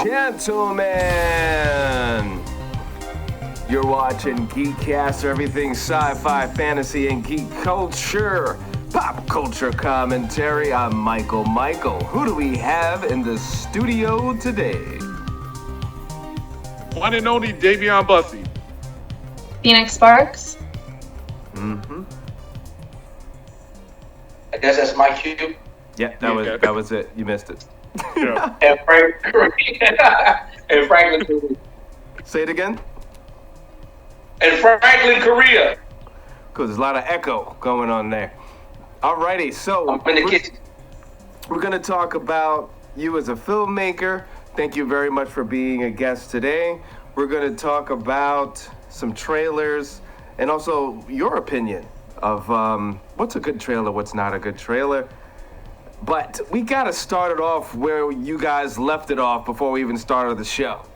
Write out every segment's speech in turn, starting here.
gentlemen, you're watching GEEKCASTER, everything sci-fi, fantasy, and geek culture. Pop culture commentary. I'm Michael. Who do we have in the studio today? One and only Dayveonne Bussey. Phoenix Sparks. Mm-hmm. I guess that's my cue. Yeah, that was it. You missed it. Yeah. And Frank Correa. And Franklin Correa. Say it again. And Franklin Correa. Because there's a lot of echo going on there. Alrighty, so I'm in the kitchen. We're going to talk about you as a filmmaker. Thank you very much for being a guest today. We're going to talk about some trailers and also your opinion of what's a good trailer, what's not a good trailer. But we got to start it off where you guys left it off before we even started the show.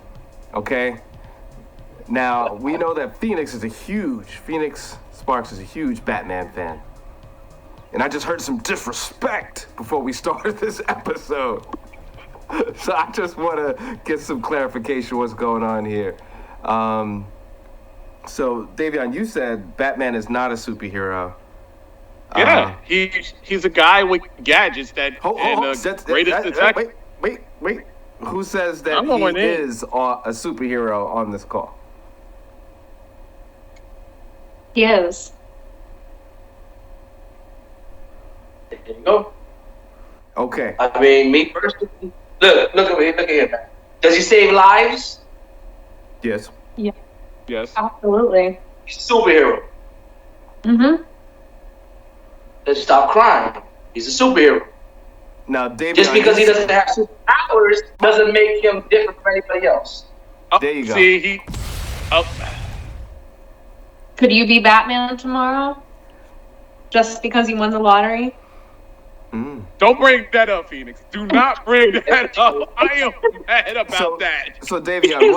Okay? Now, we know that Phoenix Sparks is a huge Batman fan. And I just heard some disrespect before we started this episode. So I just want to get some clarification what's going on here. So, Dayveonne, you said Batman is not a superhero. Yeah, he's a guy with gadgets that greatest detective. Wait. Who says that he is a superhero on this call? He is. There you go. Okay. I mean, me personally, look at here, man. Does he save lives? Yes. Yeah. Yes. Absolutely. He's a superhero. Mm-hmm. Does he stop crime? He's a superhero. Now, David, just because he doesn't have superpowers doesn't make him different from anybody else. There you go. See, Could you be Batman tomorrow? Just because you won the lottery? Don't bring that up, Phoenix. Do not bring that up. I am mad about that. So, Dayveonne,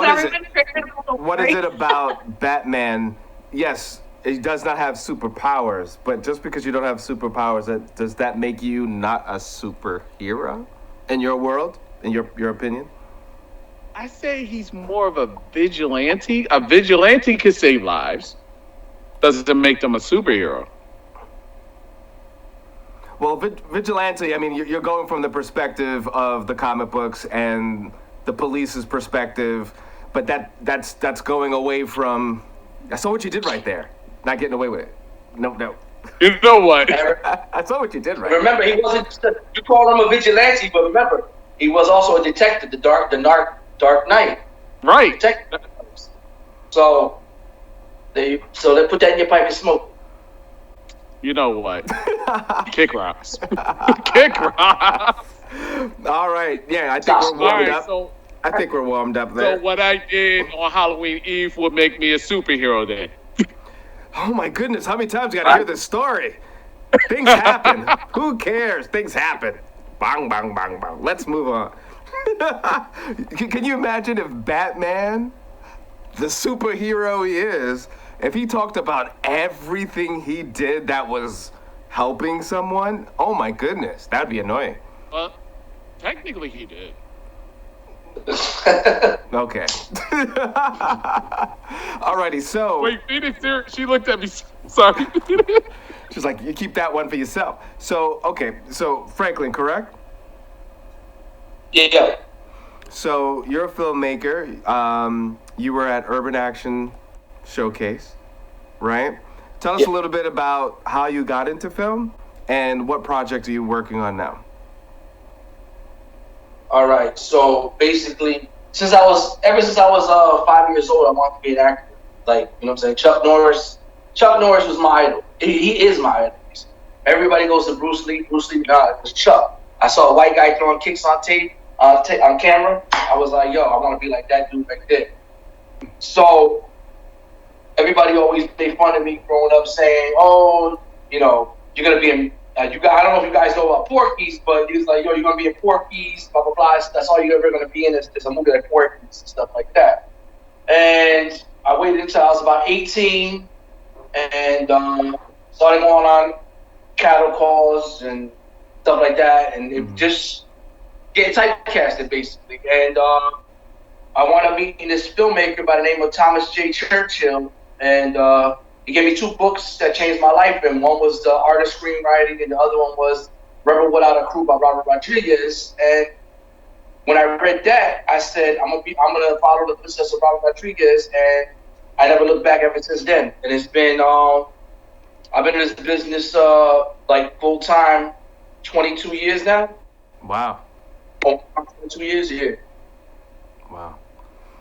what is it about Batman? Yes, he does not have superpowers, but just because you don't have superpowers, does that make you not a superhero in your world, in your opinion? I say he's more of a vigilante. A vigilante can save lives. Doesn't make them a superhero. Well, vigilante, I mean, you're going from the perspective of the comic books and the police's perspective, but that's going away from... I saw what you did right there. Not getting away with it. No. You know what? I saw what you did right Remember, he wasn't just you call him a vigilante, but remember, he was also a detective, the Dark Knight. Right. Detective. So they put that in your pipe and smoke. You know what? Kick rocks. Kick rocks. All right. Yeah, I think we're warmed up. I think we're warmed up there. So what I did on Halloween Eve would make me a superhero then. Oh my goodness, how many times you gotta hear this story? Things happen. Who cares? Things happen. Bang, bang, bang, bang. Let's move on. Can you imagine if Batman, the superhero he is, if he talked about everything he did that was helping someone? Oh my goodness, that'd be annoying. Well, technically he did. Okay. Alrighty, so... Wait, Phoenix, she looked at me. Sorry. She's like, you keep that one for yourself. So, okay, so Franklin, correct? Yeah. So, you're a filmmaker. You were at Urban Action Showcase, right? Tell us a little bit about how you got into film and what project are you working on now? All right. So basically, ever since I was 5 years old, I wanted to be an actor. Like, you know what I'm saying? Chuck Norris was my idol. He is my idol. Everybody goes to Bruce Lee. Bruce Lee, nah, it was Chuck. I saw a white guy throwing kicks on on camera. I was like, yo, I want to be like that dude right there. So everybody always made fun of me growing up, saying, "Oh, you know, you're gonna be in." I don't know if you guys know about Porky's, but he was like, "Yo, you're gonna be in Porky's, blah blah blah. That's all you're ever gonna be in is a movie like Porky's and stuff like that." And I waited until I was about 18, and started going on cattle calls and stuff like that, and it just getting typecasted basically. And I want to meet this filmmaker by the name of Thomas J. Churchill, and he gave me 2 books that changed my life. And one was The Art of Screenwriting, and the other one was Rebel Without a Crew by Robert Rodriguez. And when I read that, I said, I'm gonna follow the footsteps of Robert Rodriguez, and I never looked back ever since then. And it's been I've been in this business like full time 22 years now. Wow. 22 years here. Wow.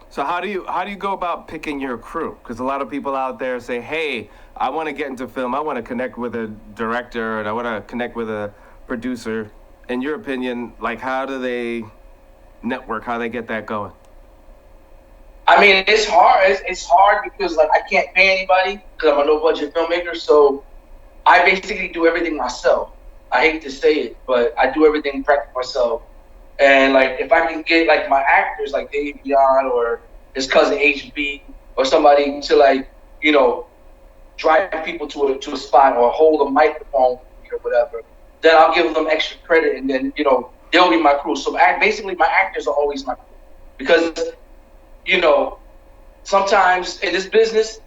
So how do you go about picking your crew? Because a lot of people out there say, hey, I want to get into film. I want to connect with a director and I want to connect with a producer. In your opinion, like how do they network? How do they get that going? I mean, it's hard. It's hard because like I can't pay anybody because I'm a no budget filmmaker. So I basically do everything myself. I hate to say it, but I do everything practically myself. And like if I can get like my actors like Dayveonne or his cousin HB or somebody to like, you know, drive people to a spot or hold a microphone or whatever, then I'll give them extra credit and then, you know, they'll be my crew. So basically my actors are always my crew. Because, you know, sometimes in this business,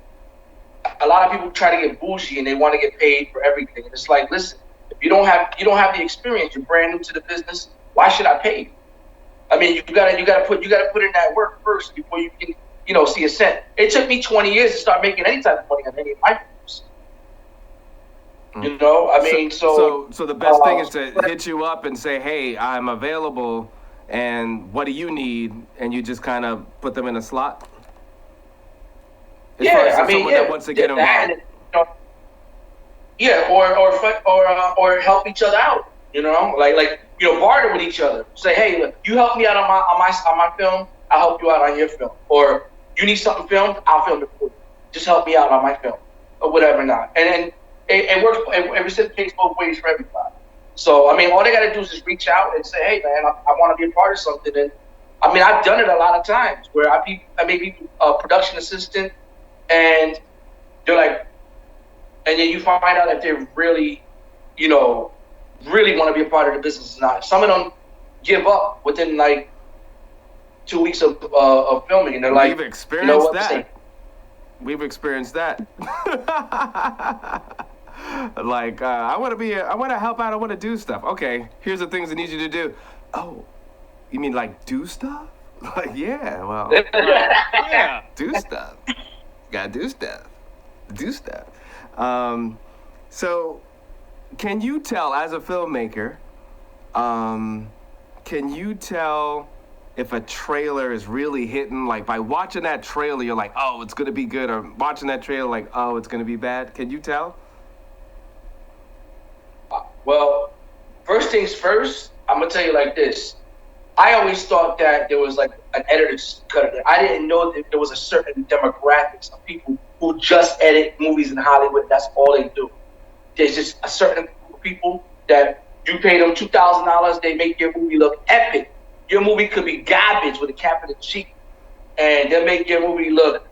a lot of people try to get bougie and they want to get paid for everything. And it's like, listen, if you don't have the experience, you're brand new to the business, why should I pay you? I mean, you gotta put in that work first before you can, you know, see a cent. It took me 20 years to start making any type of money on any of my films. You know, I mean, so the best thing is to hit you up and say, hey, I'm available, and what do you need? And you just kind of put them in a slot. Someone that wants to get involved. Yeah, or help each other out. You know, like you know, barter with each other. Say, hey, look, you help me out on my film, I'll help you out on your film. Or you need something filmed, I'll film it for you. Just help me out on my film, or whatever not. And it works. It reciprocates both ways for everybody. So I mean, all they got to do is just reach out and say, hey, man, I want to be a part of something. And I mean, I've done it a lot of times where I may be a production assistant, and they're like, and then you find out that they're really, you know, really want to be a part of the business or not. Some of them give up within like 2 weeks of filming, and they're like, we've experienced you know what, that. We've experienced that. Like, I want to help out. I want to do stuff. Okay, here's the things I need you to do. Oh, you mean like do stuff? Like, yeah, well, Yeah. do stuff. Gotta do stuff. Do stuff. So, can you tell, as a filmmaker, can you tell if a trailer is really hitting? Like, by watching that trailer, you're like, oh, it's gonna be good, or watching that trailer, like, oh, it's gonna be bad. Can you tell? Well, first things first, I'm gonna tell you like this. I always thought that there was like an editor's cut. I didn't know that there was a certain demographics of people who just edit movies in Hollywood. That's all they do. There's just a certain group of people that you pay them $2,000, they make your movie look epic. Your movie could be garbage with a capital G, and they'll make your movie look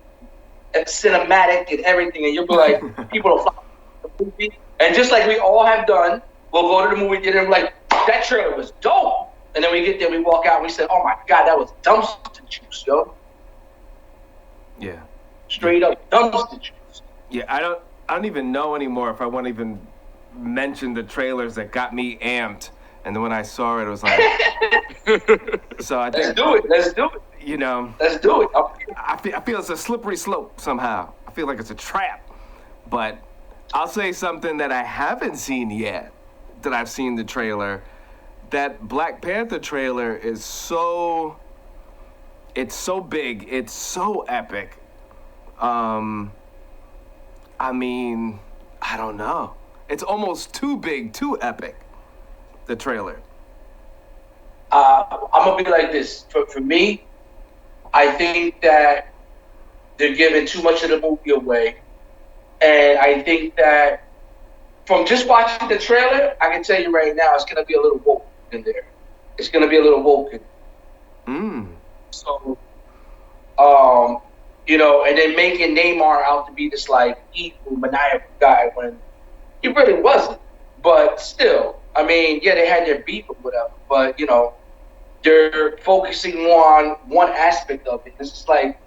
cinematic and everything. And you'll be like, people will flock to the movie. And just like we all have done, we'll go to the movie theater and be like, that trailer was dope. And then we get there, we walk out, and we say, oh my God, that was dumpster juice, yo. Yeah. Straight up dumpster juice. Yeah, I don't even know anymore if I want to even mention the trailers that got me amped. And then when I saw it, it was like, so I think, Let's do it. You know, let's do it. I feel it's a slippery slope somehow. I feel like it's a trap. But I'll say something that I haven't seen yet, that I've seen the trailer. That Black Panther trailer is it's so big, it's so epic. I mean, I don't know. It's almost too big, too epic, the trailer. I'm gonna be like this. For me, I think that they're giving too much of the movie away, and I think that from just watching the trailer, I can tell you right now, it's gonna be a little woke in there. It's gonna be a little woke in there. So, you know, and then making Neymar out to be this like evil, maniacal guy when he really wasn't. But still, I mean, yeah, they had their beef or whatever, but you know, they're focusing more on one aspect of it. It's just like,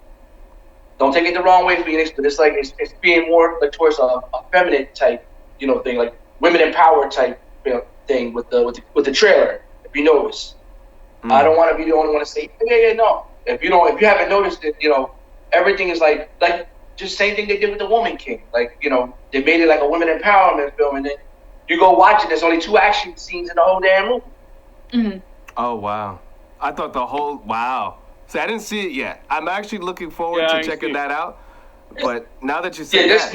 don't take it the wrong way, Phoenix, but it's like it's being more like towards a feminine type, thing, like women empowered type, thing with the trailer. If you notice, I don't want to be the only one to say, yeah, no. If you haven't noticed it, everything is like just same thing they did with the Woman King. Like, they made it like a women empowerment film, and then you go watch it. There's only 2 action scenes in the whole damn movie. Mm-hmm. Oh, wow. I thought wow. See, I didn't see it yet. I'm actually looking forward to checking that out. But now that you say that,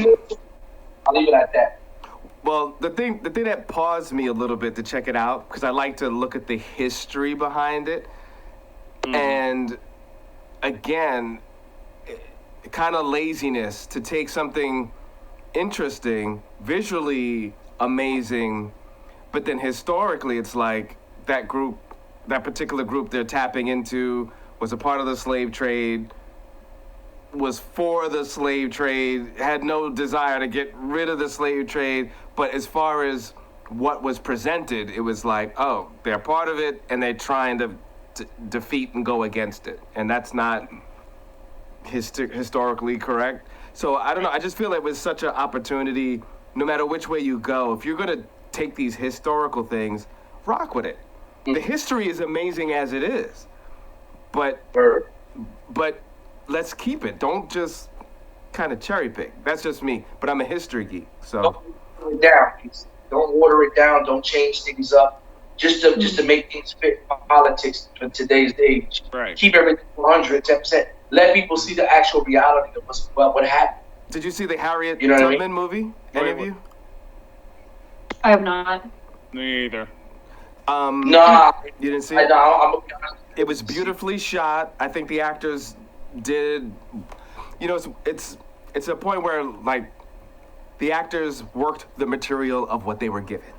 I'll leave it at that. Well, the thing that paused me a little bit to check it out, because I like to look at the history behind it, and again, kind of laziness to take something interesting, visually amazing, but then historically it's like that particular group they're tapping into was a part of the slave trade, was for the slave trade, had no desire to get rid of the slave trade, but as far as what was presented, it was like, oh, they're part of it and they're trying to defeat and go against it. And that's not historically correct. So I don't know, I just feel it was such an opportunity, no matter which way you go, if you're gonna take these historical things, rock with it. The history is amazing as it is, but let's keep it. Don't just kind of cherry pick. That's just me, but I'm a history geek, so. Don't water it down. Don't water it down. Don't change things up. Just to make things fit politics in today's age. Right. Keep everything 110%. Let people see the actual reality of what happened. Did you see the Harriet You know what I mean? Tubman movie? Any of you? I have not. Me either. Nah. You didn't see I'm it? gonna be honest. It was beautifully shot. I think the actors did, it's a point where like the actors worked the material of what they were given.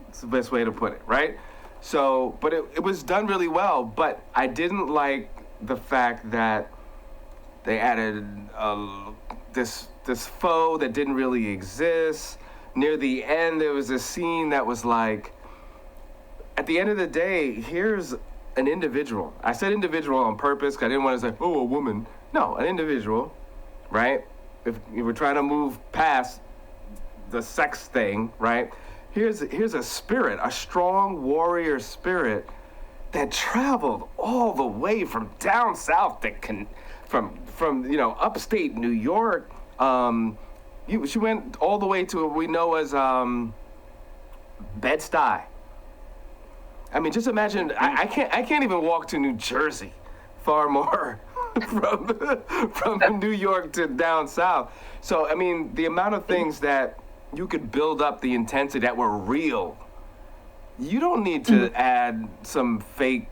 It's the best way to put it, right? So, but it was done really well, but I didn't like the fact that they added this foe that didn't really exist. Near the end, there was a scene that was like, at the end of the day, here's an individual. I said individual on purpose because I didn't want to say, oh, a woman. No, an individual, right? If you were trying to move past the sex thing, right? Here's a spirit, a strong warrior spirit that traveled all the way from down south, from upstate New York. She went all the way to what we know as Bed-Stuy. I mean, just imagine. I can't even walk to New Jersey, far more from New York to down south. So I mean, the amount of things that you could build up the intensity that were real. You don't need to add some fake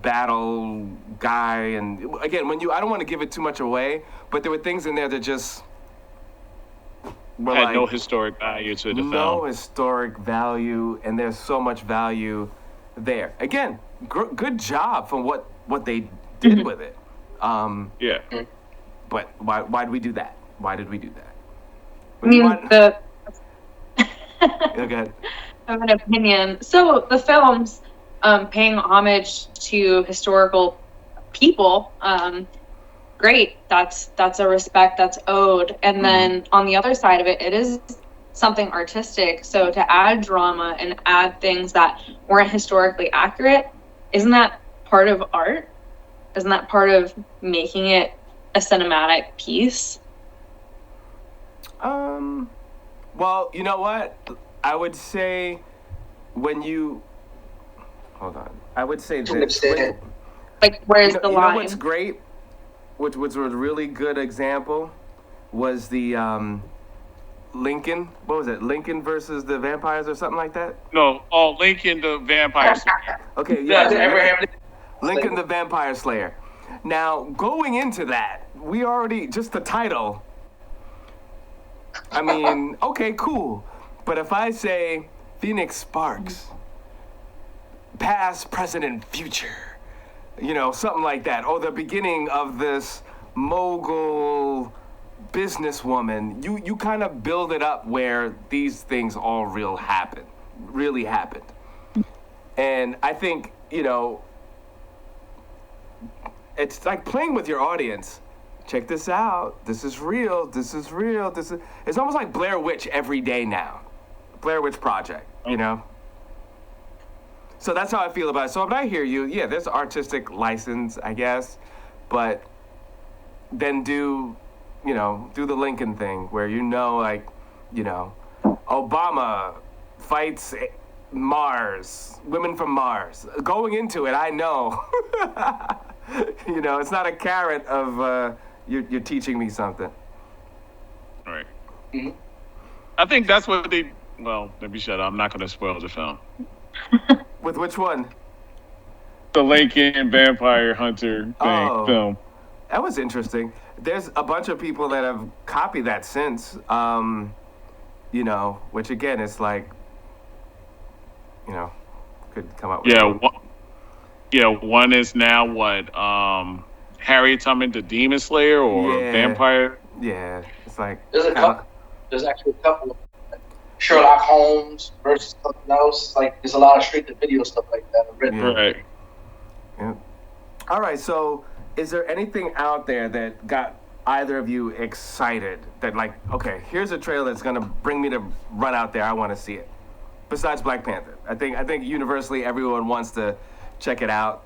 battle guy. And again, I don't want to give it too much away, but there were things in there that just were Had like, no historic value to the film. no historic value, and there's so much value there. Again, good job from what they did with it. Yeah. But why did we do that? Why did we do that? I mean, Okay. I have an opinion. So the film's paying homage to historical people. Great. That's a respect that's owed. And then on the other side of it, it is something artistic. So to add drama and add things that weren't historically accurate, isn't that part of art? Isn't that part of making it a cinematic piece? Well, you know what? I would say hold on. I would say this. Like, where's the line? You know what's great? Which was a really good example was the Lincoln. What was it? Lincoln versus the vampires or something like that? No, Lincoln the Vampire Slayer. Okay, Yeah, yeah. Abraham. Lincoln the Vampire Slayer. Now, going into that, we already, just the title, I mean, okay, cool. But if I say Phoenix Sparks, past, present, and future, something like that, or the beginning of this mogul businesswoman, you kind of build it up where these things all really happened. And I think you know, it's like playing with your audience. Check this out. This is real. This is real. This is. It's almost like Blair Witch every day now. Blair Witch Project. You know. So that's how I feel about it. So when I hear you, yeah, there's artistic license, I guess, but then do the Lincoln thing where like, Obama fights Mars, women from Mars. Going into it, I know, it's not a carrot of you're teaching me something. All right. Mm-hmm. I think that's what they. Well, let me shut up. I'm not going to spoil the film. With which one? The Lincoln Vampire Hunter film. That was interesting. There's a bunch of people that have copied that since, which again, it's like, could come up with. One is now what, Harriet Tubman, the Demon Slayer or Vampire? Yeah, it's like. There's a couple. There's actually a couple. Sherlock Holmes versus something else. Like, there's a lot of straight-to-video stuff like that. Right. Yeah. All right, so is there anything out there that got either of you excited that, like, okay, here's a trailer that's going to bring me to run out there. I want to see it. Besides Black Panther. I think universally everyone wants to check it out,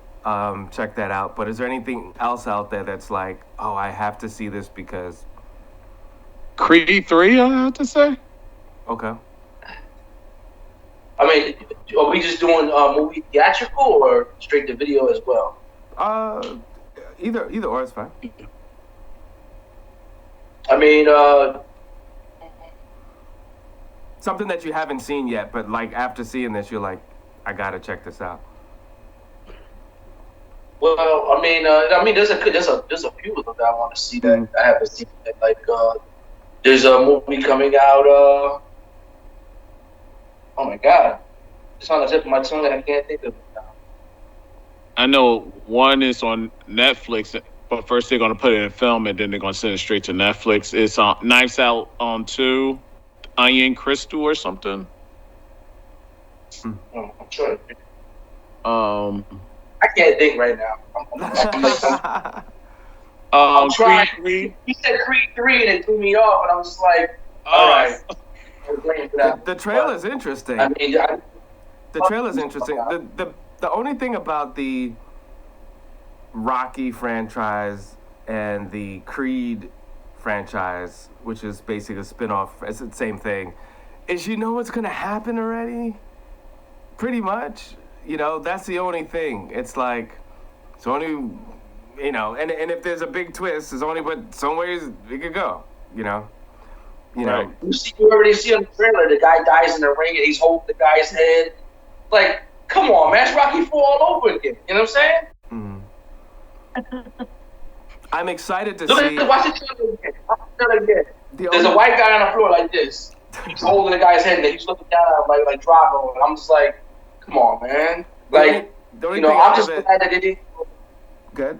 check that out. But is there anything else out there that's like, oh, I have to see this because... Creed 3, I have to say. Okay. I mean, are we just doing movie theatrical or straight to video as well? Either or is fine. I mean, something that you haven't seen yet, but like after seeing this, you're like, I gotta check this out. Well, I mean, there's a few of them that I want to see that I haven't seen. Like, there's a movie coming out. Oh my God, it's on the tip of my tongue and I can't think of it now. I know one is on Netflix, but first they're going to put it in film and then they're going to send it straight to Netflix. It's on Knives Out on 2, Iron Crystal or something. I'm sure. I can't think right now. I'm trying. Creed 3. He said Creed 3 and it threw me off, and I'm just like, all right. The trailer's interesting. I mean, the trailer's interesting. The only thing about the Rocky franchise and the Creed franchise, which is basically a spin-off, it's the same thing, is what's going to happen already? Pretty much. That's the only thing. It's like, it's only, and if there's a big twist, there's only but some ways it could go, Right. You already see on the trailer, the guy dies in the ring and he's holding the guy's head. Like, come on, man, it's Rocky 4 all over again. You know what I'm saying? I'm excited to see. Watch the trailer again. There's a white guy on the floor like this. He's holding the guy's head and he's looking down at him like Drago. And I'm just like, come on, man. Like, I'm just glad that it didn't. Good.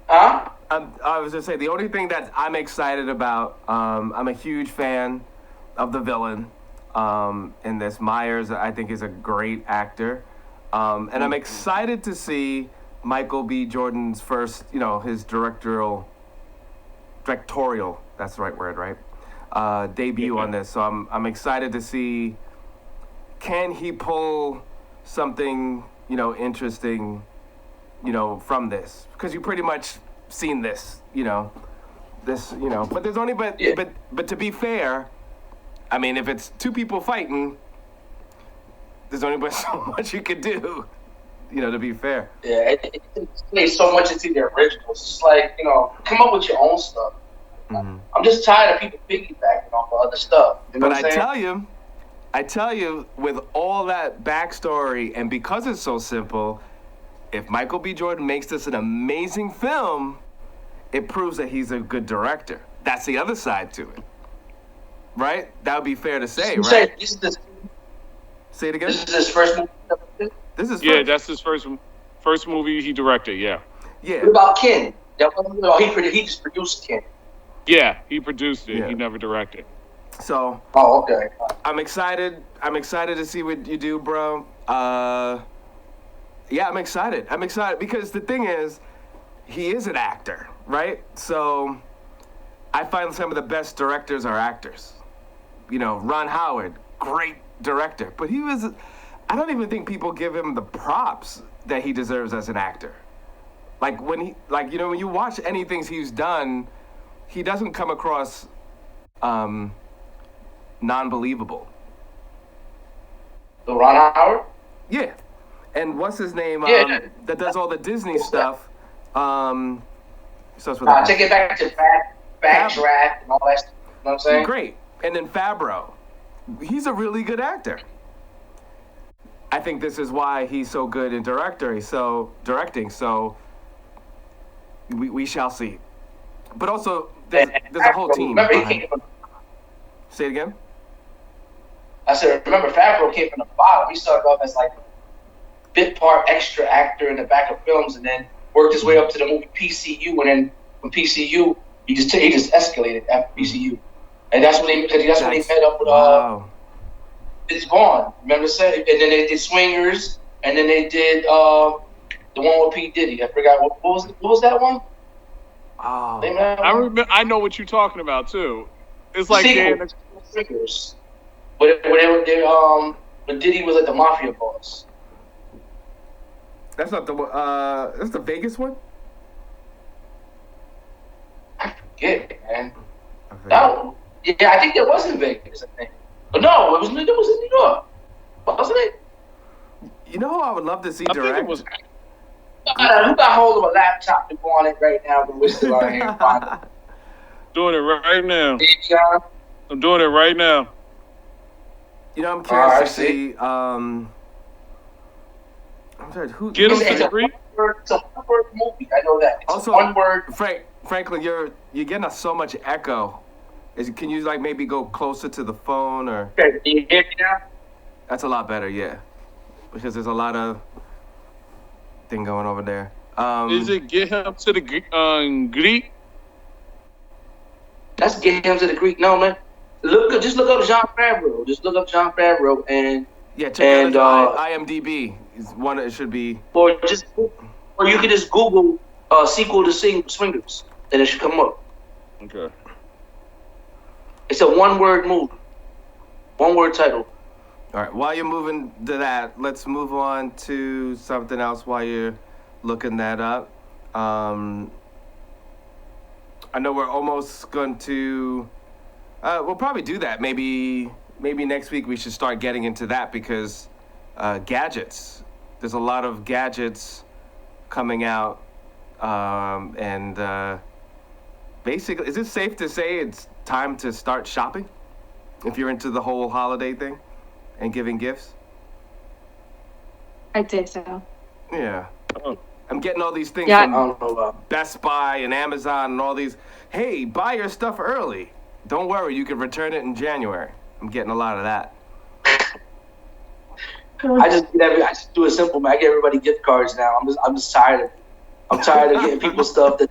Huh? I was just saying, the only thing that I'm excited about, I'm a huge fan of the villain in this. Myers, I think, is a great actor. And I'm excited to see Michael B. Jordan's first, his directorial, that's the right word, right? Debut on this. So I'm excited to see, can he pull something, interesting, from this? Because you pretty much seen this, but there's only, but to be fair, I mean, if it's two people fighting, there's only but so much you could do, to be fair. Yeah, it's made so much into the original. It's just like, come up with your own stuff. Mm-hmm. I'm just tired of people piggybacking off of other stuff. But I tell you, with all that backstory, and because it's so simple, if Michael B. Jordan makes this an amazing film, it proves that he's a good director. That's the other side to it. Right? That would be fair to say, right? Say it again? This is his first movie? That's his first movie he directed, yeah. Yeah. What about Ken? He just produced Ken. Yeah, he produced it. Yeah. He never directed. So. Oh, okay. I'm excited to see what you do, bro. Yeah, I'm excited. I'm excited because the thing is, he is an actor, right? So I find some of the best directors are actors. You know, Ron Howard, great director, but I don't even think people give him the props that he deserves as an actor. Like when you watch anything he's done, he doesn't come across non-believable. The Ron Howard? Yeah. And what's his name? That does all the Disney stuff. Starts with an Take it back to Backdraft and all that stuff. You know what I'm saying? Great. And then Favreau. He's a really good actor. I think this is why he's so good in directing. So we shall see. But also, there's a whole team. Say it again? I said, remember, Favreau came from the bottom. He started off as like a bit part extra actor in the back of films, and then worked his way up to the movie PCU. And then from PCU, he just escalated after PCU, and that's when he met up with Dayveonne. Remember, and then they did Swingers, and then they did the one with P Diddy. I forgot what was that one? Oh, I remember. I know what you're talking about too. It's like Swingers. When Diddy was like the mafia boss. That's not the one. That's the Vegas one. I forget, man. I think it was in Vegas. I think, but no, it was in New York, wasn't it? You know who I would love to see direct? Who got hold of a laptop to go on it right now? But we're still out here. Doing it right now. Dayveonne? I'm doing it right now. You know, I'm curious to see. I'm sorry, who? Get him It's a one-word movie. I know that. It's also, one word. Franklin, you're getting us so much echo. Can you like maybe go closer to the phone or? Okay, can you hear me now? That's a lot better, yeah. Because there's a lot of thing going over there. Is it get him to the Greek? That's get him to the Greek. No, man. Just look up Jon Favreau. Just look up Jon Favreau and check out IMDb. Is one it should be. Or you can just Google sequel to Swingers, and it should come up. Okay. It's a one-word movie, one-word title. All right. While you're moving to that, let's move on to something else. While you're looking that up, I know we're almost going to. We'll probably do that. Maybe next week we should start getting into that because gadgets. There's a lot of gadgets coming out, and basically, is it safe to say it's time to start shopping if you're into the whole holiday thing and giving gifts? I'd say so. Yeah. Oh. I'm getting all these things Yeah. from Best Buy and Amazon and all these. Hey, buy your stuff early. Don't worry, you can return it in January. I'm getting a lot of that. I just do it simple, man. I get everybody gift cards now. I'm just tired of it. I'm tired of getting people stuff that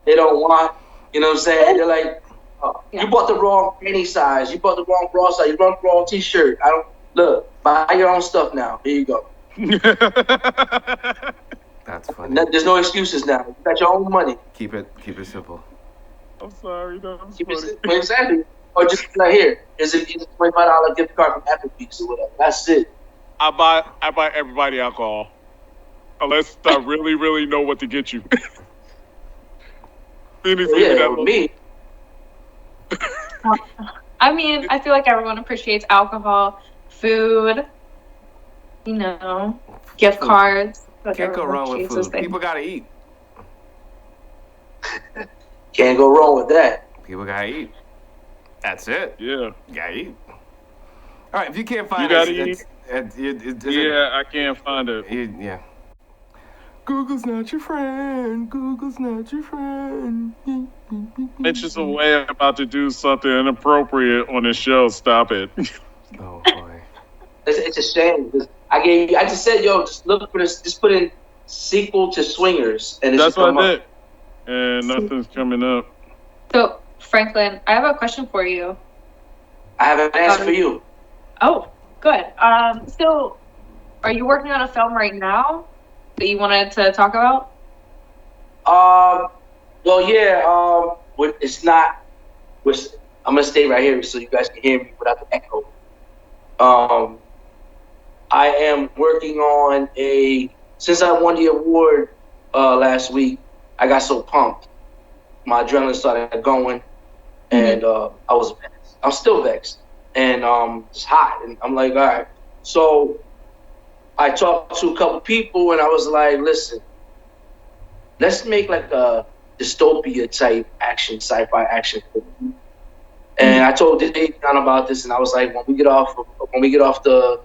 they don't want. You know what I'm saying? They're like, you bought the wrong penny size. You bought the wrong bra size. You bought the wrong T-shirt. Buy your own stuff now. Here you go. That's funny. There's no excuses now. You got your own money. Keep it simple. I'm sorry, no. Exactly. Or just like here, it's a $25 gift card from Applebee's or whatever. That's it. I buy everybody alcohol, unless I really, really know what to get you. Me. I mean, I feel like everyone appreciates alcohol, food, gift cards. Can't go wrong with food. People gotta eat. Can't go wrong with that. People gotta eat. That's it. Yeah. You gotta eat. All right, if you can't find it, I can't find it. Yeah. Google's not your friend. Google's not your friend. It's just a way I'm about to do something inappropriate on the show. Stop it. Oh boy. It's a shame. I just said, just look for this. Just put in sequel to Swingers, and that's what I did. And nothing's coming up. So, Franklin, I have a question for you. I have an answer for you. Oh, good. So, are you working on a film right now? that you wanted to talk about? Well, yeah. It's not. I'm gonna stay right here so you guys can hear me without the echo. I am working on since I won the award last week, I got so pumped. My adrenaline started going, and I'm still vexed, and it's hot, and I'm like, all right. So I talked to a couple people, and I was like, listen, let's make like a dystopia type sci-fi action film. And I told Dayveonne about this, and I was like, when we get off the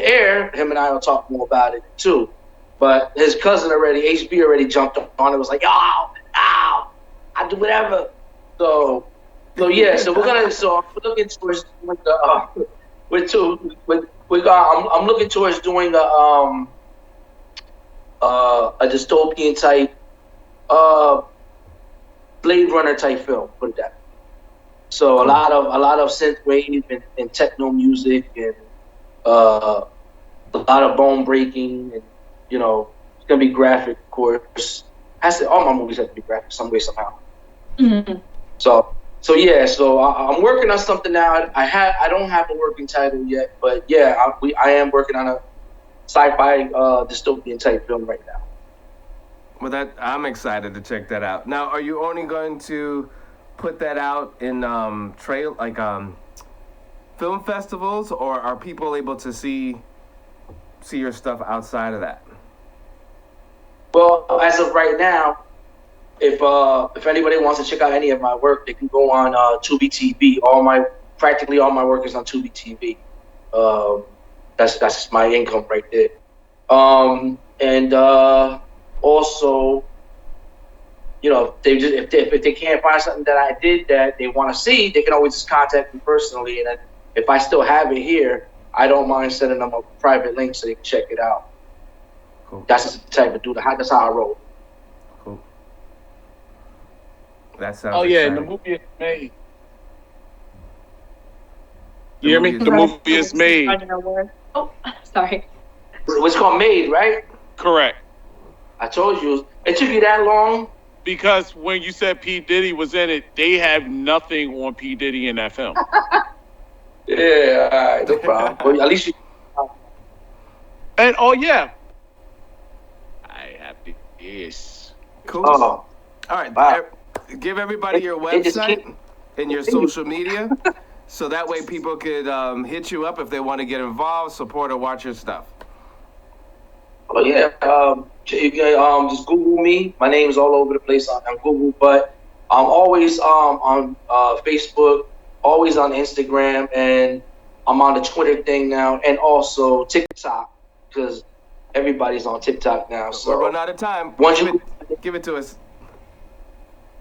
air, him and I will talk more about it too. But his cousin HB already jumped on it. Was like, I'll do whatever. So yeah. So I'm looking towards doing I'm looking towards doing a dystopian type, Blade Runner type film. Put it that way. So a lot of synth wave and techno music and a lot of bone breaking, and it's gonna be graphic, of course. All my movies have to be graphic some way somehow. Mm-hmm. So yeah. So I'm working on something now. I don't have a working title yet, but yeah, I am working on a sci-fi dystopian type film right now. Well, I'm excited to check that out. Now, are you only going to put that out in film festivals, or are people able to see your stuff outside of that? Well, as of right now, if anybody wants to check out any of my work, they can go on Tubi TV. Practically all my work is on Tubi TV. That's just my income right there. And also, if they can't find something that I did that they want to see, they can always just contact me personally. And if I still have it here, I don't mind sending them a private link so they can check it out. Cool. That's just the type of dude. That's how I roll. Cool. That sounds. Oh yeah, exciting. and the movie is made. You hear me? The movie is made. Oh, sorry. It's called Made, right? Correct. I told you. It took you that long? Because when you said P. Diddy was in it, they have nothing on P. Diddy in that film. Yeah, all right, no problem. Well, at least you. And oh yeah, I have this. Cool. Oh, All right. wow. Give everybody your It just website and your social media, so that way people could hit you up if they want to get involved, support, or watch your stuff. Oh yeah, you can just Google me. My name is all over the place on Google, but I'm always on Facebook, always on Instagram, and I'm on the Twitter thing now, and also TikTok, because everybody's on TikTok now. So We're running out of time. Once Give it to us.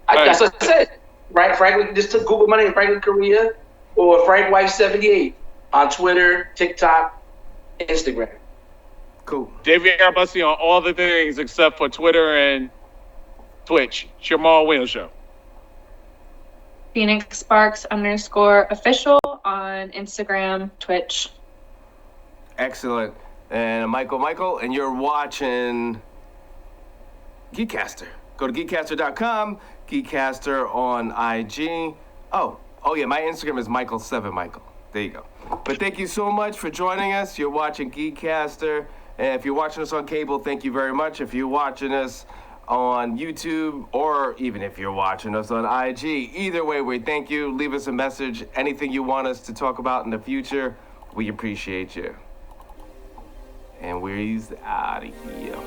That's what I said. Right, Franklin, just to Google my name, Franklin Correa, or Frank White 78 on Twitter, TikTok, Instagram. Cool. Dayveonne Bussey on all the things except for Twitter and Twitch. Jamal Williams Show. Phoenix Sparks _official on Instagram, Twitch. Excellent. And Michael, and you're watching GEEKCASTER. Go to geekcaster.com, GEEKCASTER on IG. Oh yeah, my Instagram is Michael7Michael. There you go. But thank you so much for joining us. You're watching GEEKCASTER. And if you're watching us on cable, thank you very much. If you're watching us on YouTube, or even if you're watching us on IG, either way, we thank you. Leave us a message. Anything you want us to talk about in the future, we appreciate you. And we're out of here.